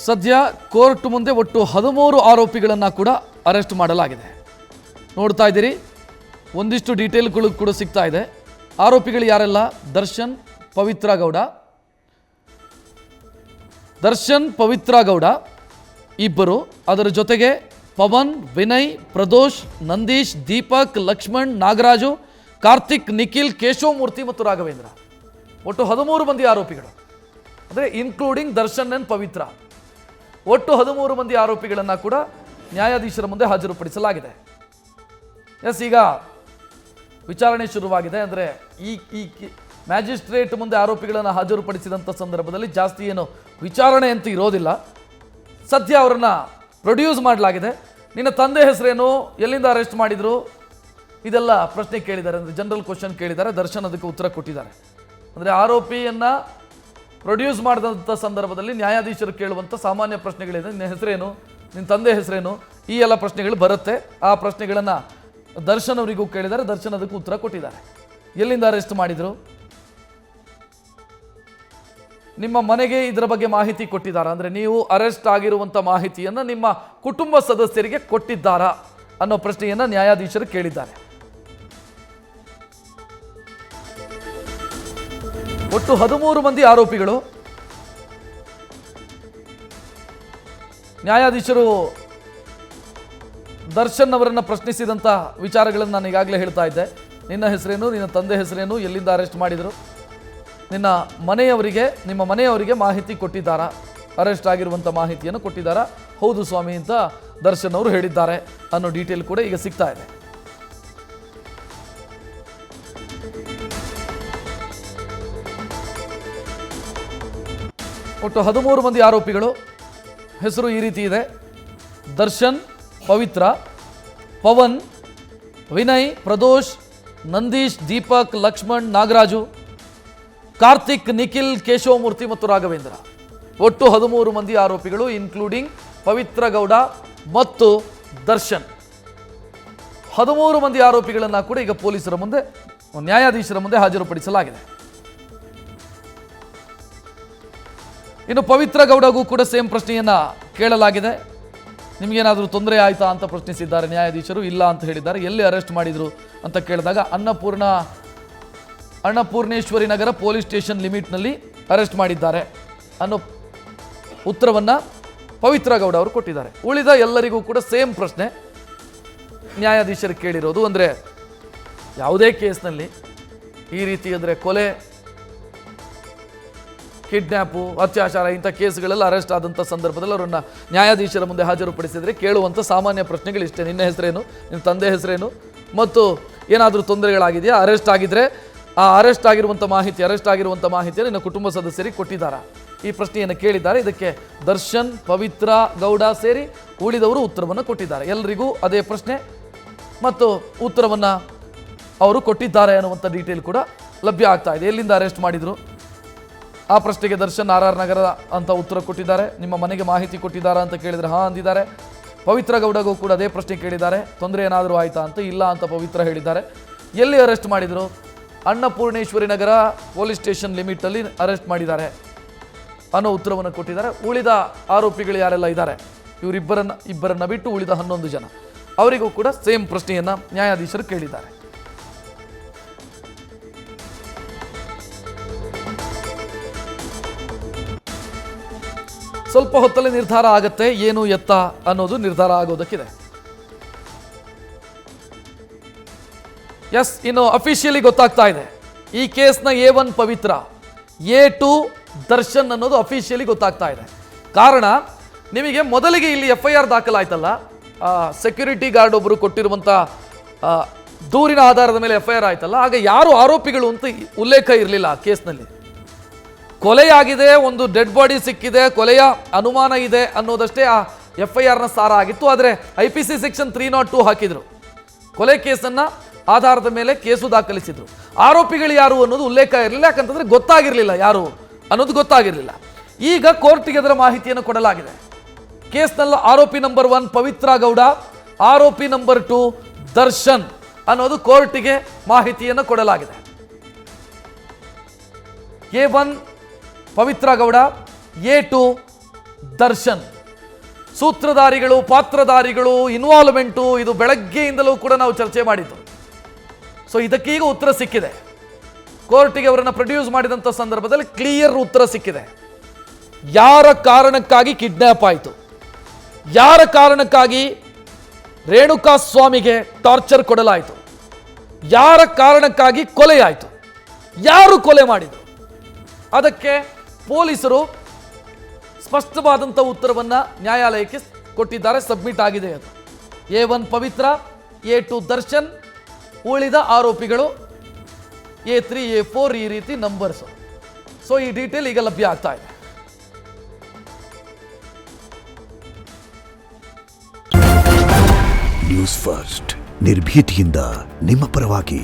ಸದ್ಯ ಕೋರ್ಟ್ ಮುಂದೆ ಒಟ್ಟು 13 ಆರೋಪಿಗಳನ್ನು ಕೂಡ ಅರೆಸ್ಟ್ ಮಾಡಲಾಗಿದೆ. ನೋಡ್ತಾ ಇದ್ದೀರಿ, ಒಂದಿಷ್ಟು ಡೀಟೇಲ್ಗಳು ಕೂಡ ಸಿಗ್ತಾ ಇದೆ. ಆರೋಪಿಗಳು ಯಾರೆಲ್ಲ? ದರ್ಶನ್, ಪವಿತ್ರ ಗೌಡ ಇಬ್ಬರು, ಅದರ ಜೊತೆಗೆ ಪವನ್, ವಿನಯ್, ಪ್ರದೋಷ್, ನಂದೀಶ್, ದೀಪಕ್, ಲಕ್ಷ್ಮಣ್, ನಾಗರಾಜು, ಕಾರ್ತಿಕ್, ನಿಖಿಲ್, ಕೇಶವಮೂರ್ತಿ ಮತ್ತು ರಾಘವೇಂದ್ರ. ಒಟ್ಟು 13 ಮಂದಿ ಆರೋಪಿಗಳು, ಅಂದರೆ ಇನ್ಕ್ಲೂಡಿಂಗ್ ದರ್ಶನ್ ಅಂಡ್ ಪವಿತ್ರ. ಒಟ್ಟು 13 ಮಂದಿ ಆರೋಪಿಗಳನ್ನು ಕೂಡ ನ್ಯಾಯಾಧೀಶರ ಮುಂದೆ ಹಾಜರುಪಡಿಸಲಾಗಿದೆ. ಎಸ್, ಈಗ ವಿಚಾರಣೆ ಶುರುವಾಗಿದೆ. ಅಂದರೆ ಈ ಮ್ಯಾಜಿಸ್ಟ್ರೇಟ್ ಮುಂದೆ ಆರೋಪಿಗಳನ್ನು ಹಾಜರುಪಡಿಸಿದಂಥ ಸಂದರ್ಭದಲ್ಲಿ ಜಾಸ್ತಿ ಏನು ವಿಚಾರಣೆ ಅಂತೂ ಇರೋದಿಲ್ಲ. ಸದ್ಯ ಅವರನ್ನು ಪ್ರೊಡ್ಯೂಸ್ ಮಾಡಲಾಗಿದೆ. ನಿನ್ನ ತಂದೆ ಹೆಸರೇನು, ಎಲ್ಲಿಂದ ಅರೆಸ್ಟ್ ಮಾಡಿದರು, ಇದೆಲ್ಲ ಪ್ರಶ್ನೆ ಕೇಳಿದ್ದಾರೆ. ಅಂದರೆ ಜನರಲ್ ಕ್ವಶನ್ ಕೇಳಿದ್ದಾರೆ. ದರ್ಶನ್ ಅದಕ್ಕೆ ಉತ್ತರ ಕೊಟ್ಟಿದ್ದಾರೆ. ಅಂದರೆ ಆರೋಪಿಯನ್ನು ಪ್ರೊಡ್ಯೂಸ್ ಮಾಡಿದಂಥ ಸಂದರ್ಭದಲ್ಲಿ ನ್ಯಾಯಾಧೀಶರು ಕೇಳುವಂಥ ಸಾಮಾನ್ಯ ಪ್ರಶ್ನೆಗಳಿದೆ. ನಿನ್ನ ಹೆಸರೇನು, ನಿನ್ನ ತಂದೆ ಹೆಸರೇನು, ಈ ಎಲ್ಲ ಪ್ರಶ್ನೆಗಳು ಬರುತ್ತೆ. ಆ ಪ್ರಶ್ನೆಗಳನ್ನು ದರ್ಶನ್ ಅವರಿಗೂ ಕೇಳಿದ್ದಾರೆ. ದರ್ಶನ್ ಅದಕ್ಕೆ ಉತ್ತರ ಕೊಟ್ಟಿದ್ದಾರೆ. ಎಲ್ಲಿಂದ ಅರೆಸ್ಟ್ ಮಾಡಿದರು, ನಿಮ್ಮ ಮನೆಗೆ ಇದರ ಬಗ್ಗೆ ಮಾಹಿತಿ ಕೊಟ್ಟಿದ್ದಾರಾ, ಅಂದರೆ ನೀವು ಅರೆಸ್ಟ್ ಆಗಿರುವಂಥ ಮಾಹಿತಿಯನ್ನು ನಿಮ್ಮ ಕುಟುಂಬ ಸದಸ್ಯರಿಗೆ ಕೊಟ್ಟಿದ್ದಾರಾ ಅನ್ನೋ ಪ್ರಶ್ನೆಯನ್ನು ನ್ಯಾಯಾಧೀಶರು ಕೇಳಿದ್ದಾರೆ. ಒಟ್ಟು 13 ಮಂದಿ ಆರೋಪಿಗಳು. ನ್ಯಾಯಾಧೀಶರು ದರ್ಶನ್ ಅವರನ್ನು ಪ್ರಶ್ನಿಸಿದಂಥ ವಿಚಾರಗಳನ್ನು ನಾನು ಈಗಾಗಲೇ ಹೇಳ್ತಾ ಇದ್ದೆ. ನಿನ್ನ ಹೆಸರೇನು, ನಿನ್ನ ತಂದೆ ಹೆಸರೇನು, ಎಲ್ಲಿಂದ ಅರೆಸ್ಟ್ ಮಾಡಿದರು, ನಿಮ್ಮ ಮನೆಯವರಿಗೆ ಮಾಹಿತಿ ಕೊಟ್ಟಿದ್ದಾರಾ, ಅರೆಸ್ಟ್ ಆಗಿರುವಂಥ ಮಾಹಿತಿಯನ್ನು ಕೊಟ್ಟಿದ್ದಾರಾ? ಹೌದು ಸ್ವಾಮಿ ಅಂತ ದರ್ಶನ್ ಅವರು ಹೇಳಿದ್ದಾರೆ ಅನ್ನೋ ಡೀಟೇಲ್ ಕೂಡ ಈಗ ಸಿಗ್ತಾ ಇದೆ. ಒಟ್ಟು 13 ಮಂದಿ ಆರೋಪಿಗಳು. ಹೆಸರು ಈ ರೀತಿ ಇದೆ: ದರ್ಶನ್, ಪವಿತ್ರ, ಪವನ್, ವಿನಯ್, ಪ್ರದೋಷ್, ನಂದೀಶ್, ದೀಪಕ್, ಲಕ್ಷ್ಮಣ್, ನಾಗರಾಜು, ಕಾರ್ತಿಕ್, ನಿಖಿಲ್, ಕೇಶವಮೂರ್ತಿ ಮತ್ತು ರಾಘವೇಂದ್ರ. ಒಟ್ಟು 13 ಮಂದಿ ಆರೋಪಿಗಳು, ಇನ್ಕ್ಲೂಡಿಂಗ್ ಪವಿತ್ರ ಗೌಡ ಮತ್ತು ದರ್ಶನ್. 13 ಮಂದಿ ಆರೋಪಿಗಳನ್ನು ಕೂಡ ಈಗ ಪೊಲೀಸರ ಮುಂದೆ, ನ್ಯಾಯಾಧೀಶರ ಮುಂದೆ ಹಾಜರುಪಡಿಸಲಾಗಿದೆ. ಇನ್ನು ಪವಿತ್ರ ಗೌಡಗೂ ಕೂಡ ಸೇಮ್ ಪ್ರಶ್ನೆಯನ್ನು ಕೇಳಲಾಗಿದೆ. ನಿಮಗೇನಾದರೂ ತೊಂದರೆ ಆಯಿತಾ ಅಂತ ಪ್ರಶ್ನಿಸಿದ್ದಾರೆ ನ್ಯಾಯಾಧೀಶರು. ಇಲ್ಲ ಅಂತ ಹೇಳಿದ್ದಾರೆ. ಎಲ್ಲಿ ಅರೆಸ್ಟ್ ಮಾಡಿದರು ಅಂತ ಕೇಳಿದಾಗ ಅನ್ನಪೂರ್ಣೇಶ್ವರಿ ನಗರ ಪೊಲೀಸ್ ಸ್ಟೇಷನ್ ಲಿಮಿಟ್ನಲ್ಲಿ ಅರೆಸ್ಟ್ ಮಾಡಿದ್ದಾರೆ ಅನ್ನೋ ಉತ್ತರವನ್ನು ಪವಿತ್ರ ಗೌಡ ಅವರು ಕೊಟ್ಟಿದ್ದಾರೆ. ಉಳಿದ ಎಲ್ಲರಿಗೂ ಕೂಡ ಸೇಮ್ ಪ್ರಶ್ನೆ ನ್ಯಾಯಾಧೀಶರು ಕೇಳಿರೋದು. ಅಂದರೆ ಯಾವುದೇ ಕೇಸ್ನಲ್ಲಿ ಈ ರೀತಿ ಅಂದರೆ ಕೊಲೆ, ಕಿಡ್ನ್ಯಾಪು, ಅತ್ಯಾಚಾರ ಇಂಥ ಕೇಸ್ಗಳೆಲ್ಲ ಅರೆಸ್ಟ್ ಆದಂಥ ಸಂದರ್ಭದಲ್ಲಿ ಅವರನ್ನು ನ್ಯಾಯಾಧೀಶರ ಮುಂದೆ ಹಾಜರುಪಡಿಸಿದರೆ ಕೇಳುವಂಥ ಸಾಮಾನ್ಯ ಪ್ರಶ್ನೆಗಳಿಷ್ಟೇ: ನಿನ್ನ ಹೆಸರೇನು, ನಿನ್ನ ತಂದೆ ಹೆಸರೇನು, ಮತ್ತು ಏನಾದರೂ ತೊಂದರೆಗಳಾಗಿದೆಯಾ, ಅರೆಸ್ಟ್ ಆಗಿದ್ದರೆ ಆ ಅರೆಸ್ಟ್ ಆಗಿರುವಂಥ ಮಾಹಿತಿಯನ್ನು ನಿನ್ನ ಕುಟುಂಬ ಸದಸ್ಯರಿಗೆ ಕೊಟ್ಟಿದ್ದಾರಾ, ಈ ಪ್ರಶ್ನೆಯನ್ನು ಕೇಳಿದ್ದಾರೆ. ಇದಕ್ಕೆ ದರ್ಶನ್, ಪವಿತ್ರ ಗೌಡ ಸೇರಿ ಉಳಿದವರು ಉತ್ತರವನ್ನು ಕೊಟ್ಟಿದ್ದಾರೆ. ಎಲ್ಲರಿಗೂ ಅದೇ ಪ್ರಶ್ನೆ ಮತ್ತು ಉತ್ತರವನ್ನು ಅವರು ಕೊಟ್ಟಿದ್ದಾರೆ ಅನ್ನುವಂಥ ಡೀಟೇಲ್ ಕೂಡ ಲಭ್ಯ ಆಗ್ತಾ ಇದೆ. ಎಲ್ಲಿಂದ ಅರೆಸ್ಟ್ ಮಾಡಿದರು ಆ ಪ್ರಶ್ನೆಗೆ ದರ್ಶನ್ RR ನಗರ ಅಂತ ಉತ್ತರ ಕೊಟ್ಟಿದ್ದಾರೆ. ನಿಮ್ಮ ಮನೆಗೆ ಮಾಹಿತಿ ಕೊಟ್ಟಿದ್ದಾರಾ ಅಂತ ಕೇಳಿದರೆ ಹಾಂ ಅಂದಿದ್ದಾರೆ. ಪವಿತ್ರ ಗೌಡಗೂ ಕೂಡ ಅದೇ ಪ್ರಶ್ನೆ ಕೇಳಿದ್ದಾರೆ. ತೊಂದರೆ ಏನಾದರೂ ಆಯಿತಾ ಅಂತ ಇಲ್ಲ ಅಂತ ಪವಿತ್ರ ಹೇಳಿದ್ದಾರೆ. ಎಲ್ಲಿ ಅರೆಸ್ಟ್ ಮಾಡಿದರು? ಅನ್ನಪೂರ್ಣೇಶ್ವರಿ ನಗರ ಪೊಲೀಸ್ ಸ್ಟೇಷನ್ ಲಿಮಿಟಲ್ಲಿ ಅರೆಸ್ಟ್ ಮಾಡಿದ್ದಾರೆ ಅನ್ನೋ ಉತ್ತರವನ್ನು ಕೊಟ್ಟಿದ್ದಾರೆ. ಉಳಿದ ಆರೋಪಿಗಳು ಯಾರೆಲ್ಲ ಇದ್ದಾರೆ, ಇಬ್ಬರನ್ನ ಬಿಟ್ಟು ಉಳಿದ 11 ಜನ, ಅವರಿಗೂ ಕೂಡ ಸೇಮ್ ಪ್ರಶ್ನೆಯನ್ನು ನ್ಯಾಯಾಧೀಶರು ಕೇಳಿದ್ದಾರೆ. ಸ್ವಲ್ಪ ಹೊತ್ತಲ್ಲಿ ನಿರ್ಧಾರ ಆಗುತ್ತೆ, ಏನು ಎತ್ತ ಅನ್ನೋದು ನಿರ್ಧಾರ ಆಗೋದಕ್ಕಿದೆ. ಎಸ್, ಇನ್ನು ಅಫಿಷಿಯಲಿ ಗೊತ್ತಾಗ್ತಾ ಇದೆ ಈ ಕೇಸ್ನ A1 ಪವಿತ್ರ, A2 ದರ್ಶನ್ ಅನ್ನೋದು ಅಫಿಷಿಯಲಿ ಗೊತ್ತಾಗ್ತಾ ಇದೆ. ಕಾರಣ, ನಿಮಗೆ ಮೊದಲಿಗೆ ಇಲ್ಲಿ FIR ದಾಖಲಾಯ್ತಲ್ಲ, ಸೆಕ್ಯೂರಿಟಿ ಗಾರ್ಡ್ ಒಬ್ಬರು ಕೊಟ್ಟಿರುವಂಥ ದೂರಿನ ಆಧಾರದ ಮೇಲೆ FIR ಆಯ್ತಲ್ಲ, ಆಗ ಯಾರು ಆರೋಪಿಗಳು ಅಂತ ಉಲ್ಲೇಖ ಇರಲಿಲ್ಲ ಆ ಕೇಸ್ನಲ್ಲಿ. ಕೊಲೆಯಾಗಿದೆ, ಒಂದು ಡೆಡ್ ಬಾಡಿ ಸಿಕ್ಕಿದೆ, ಕೊಲೆಯ ಅನುಮಾನ ಇದೆ ಅನ್ನೋದಷ್ಟೇ ಆ FIRನ ಸಾರ ಆಗಿತ್ತು. ಆದರೆ IPC ಸೆಕ್ಷನ್ 302 ಹಾಕಿದ್ರು, ಕೊಲೆ ಕೇಸನ್ನು ಆಧಾರದ ಮೇಲೆ ಕೇಸು ದಾಖಲಿಸಿದ್ರು. ಆರೋಪಿಗಳು ಯಾರು ಅನ್ನೋದು ಉಲ್ಲೇಖ ಇರಲಿಲ್ಲ. ಯಾಕಂತಂದ್ರೆ ಗೊತ್ತಾಗಿರಲಿಲ್ಲ ಯಾರು ಅನ್ನೋದು ಗೊತ್ತಾಗಿರಲಿಲ್ಲ. ಈಗ ಕೋರ್ಟ್ಗೆ ಅದರ ಮಾಹಿತಿಯನ್ನು ಕೊಡಲಾಗಿದೆ. ಕೇಸ್ನಲ್ಲಿ ಆರೋಪಿ ನಂಬರ್ 1 ಪವಿತ್ರ ಗೌಡ, ಆರೋಪಿ ನಂಬರ್ 2 ದರ್ಶನ್ ಅನ್ನೋದು ಕೋರ್ಟಿಗೆ ಮಾಹಿತಿಯನ್ನು ಕೊಡಲಾಗಿದೆ. A1 Pavithra Gowda, A2 Darshan. ಸೂತ್ರಧಾರಿಗಳು, ಪಾತ್ರಧಾರಿಗಳು, involvement, ಇದು ಬೆಳಗ್ಗೆಯಿಂದಲೂ ಕೂಡ ನಾವು ಚರ್ಚೆ ಮಾಡಿದ್ದು. ಸೊ ಇದಕ್ಕೀಗ ಉತ್ತರ ಸಿಕ್ಕಿದೆ. ಕೋರ್ಟಿಗೆ ಅವರನ್ನು ಪ್ರೊಡ್ಯೂಸ್ ಮಾಡಿದಂಥ ಸಂದರ್ಭದಲ್ಲಿ ಕ್ಲಿಯರ್ ಉತ್ತರ ಸಿಕ್ಕಿದೆ. ಯಾರ ಕಾರಣಕ್ಕಾಗಿ ಕಿಡ್ನ್ಯಾಪ್ ಆಯಿತು, ಯಾರ ಕಾರಣಕ್ಕಾಗಿ ರೇಣುಕಾ ಸ್ವಾಮಿಗೆ ಟಾರ್ಚರ್ ಕೊಡಲಾಯಿತು, ಯಾರ ಕಾರಣಕ್ಕಾಗಿ ಕೊಲೆಯಾಯಿತು, ಯಾರು ಕೊಲೆ ಮಾಡಿದರು, ಅದಕ್ಕೆ ಪೊಲೀಸರು ಸ್ಪಷ್ಟವಾದಂಥ ಉತ್ತರವನ್ನು ನ್ಯಾಯಾಲಯಕ್ಕೆ ಕೊಟ್ಟಿದ್ದಾರೆ. ಸಬ್ಮಿಟ್ ಆಗಿದೆ. ಅದು A1 ಪವಿತ್ರ, A2 ದರ್ಶನ್, ಉಳಿದ ಆರೋಪಿಗಳು A3 A4 ಈ ರೀತಿ ನಂಬರ್ಸು. ಸೊ ಈ ಡೀಟೇಲ್ ಈಗ ಲಭ್ಯ ಆಗ್ತಾ ಇದೆ. ನ್ಯೂಸ್ ಫಸ್ಟ್ ನಿರ್ಭೀತಿಯಿಂದ ನಿಮ್ಮ ಪರವಾಗಿ.